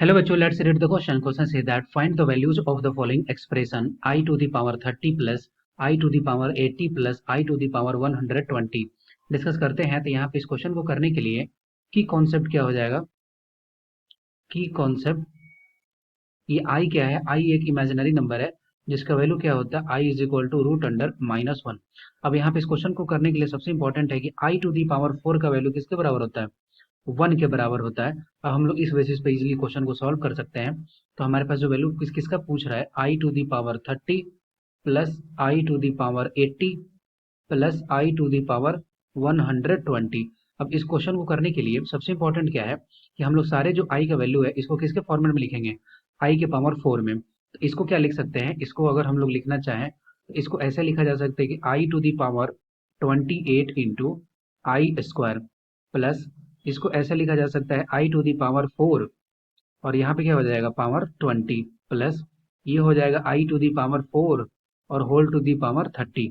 Hello bachcho, let's read the question. Question says that find the values of the following expression I to the power 30 plus I to the power 80 plus I to the power 120. Discuss करते हैं। तो यहाँ पे इस question को करने के लिए की कॉन्सेप्ट क्या हो जाएगा। की कॉन्सेप्ट, ये आई क्या है। आई एक इमेजिनरी नंबर है जिसका वैल्यू क्या होता है, I is equal to root under -1। अब यहाँ पे इस क्वेश्चन को करने के लिए सबसे इंपॉर्टेंट है कि आई टू दी पावर 4 का वैल्यू किसके बराबर होता है, 1 के बराबर होता है। अब हम लोग इस बेसिस पे इजीली क्वेश्चन को सॉल्व कर सकते हैं। तो हमारे पास जो वैल्यू किसका पूछ रहा है, I to the power 30 plus I to the power 80 plus I to the power 120। अब इस क्वेश्चन को करने के लिए सबसे इंपॉर्टेंट क्या है कि हम लोग सारे जो आई का वैल्यू है इसको किसके फॉर्मेट में लिखेंगे, आई के पावर 4 में। तो इसको क्या लिख सकते हैं, इसको अगर हम लोग लिखना चाहें तो इसको ऐसे लिखा जा सकता है कि I to the power 28 into I square plus इसको ऐसे लिखा जा सकता है आई टू दी पावर 4 और यहाँ पे क्या हो जाएगा पावर 20 प्लस ये हो जाएगा आई टू दी पावर 4 और होल टू दी पावर 30।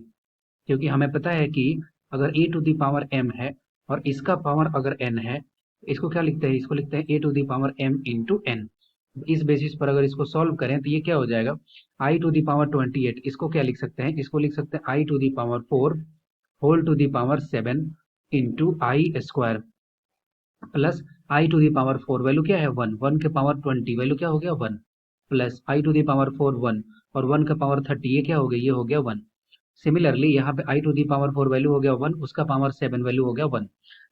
क्योंकि हमें पता है कि अगर ए टू दी पावर एम है और इसका पावर अगर एन है तो इसको क्या लिखते हैं, इसको लिखते हैं A to the power M into N. इस बेसिस पर अगर इसको सॉल्व करें तो ये क्या हो जाएगा, आई टू दी पावर 28, इसको क्या लिख सकते हैं, इसको लिख सकते हैं I to the power 4 whole to the power 7 into I square plus I to the power 4 value क्या है 1, 1 के पावर 20 वैल्यू क्या हो गया 1 plus I to the power 4 1 और 1 का पावर 30 ये क्या हो गया, ये हो गया 1। सिमिलरली यहाँ पे आई टू दी पावर 4 वैल्यू हो गया 1, उसका पावर 7 वैल्यू हो गया 1।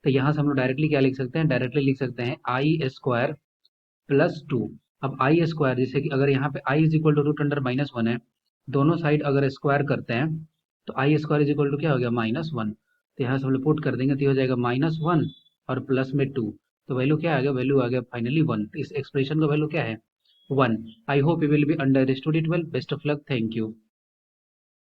तो यहाँ से हम लोग डायरेक्टली क्या लिख सकते हैं, डायरेक्टली लिख सकते हैं आई स्क्वायर प्लस 2। अब आई स्क्वायर जैसे कि अगर यहाँ पे I is equal to root under -1 है, दोनों साइड अगर स्क्वायर करते हैं तो I square is equal to क्या हो गया -1। तो यहाँ से हम लोग पुट कर देंगे तो ये हो जाएगा -1 और प्लस में 2। तो वैल्यू क्या आ गया, वैल्यू आ गया फाइनली 1। इस एक्सप्रेशन का वैल्यू क्या है 1। I hope you will be understood it well. Best of luck, thank you.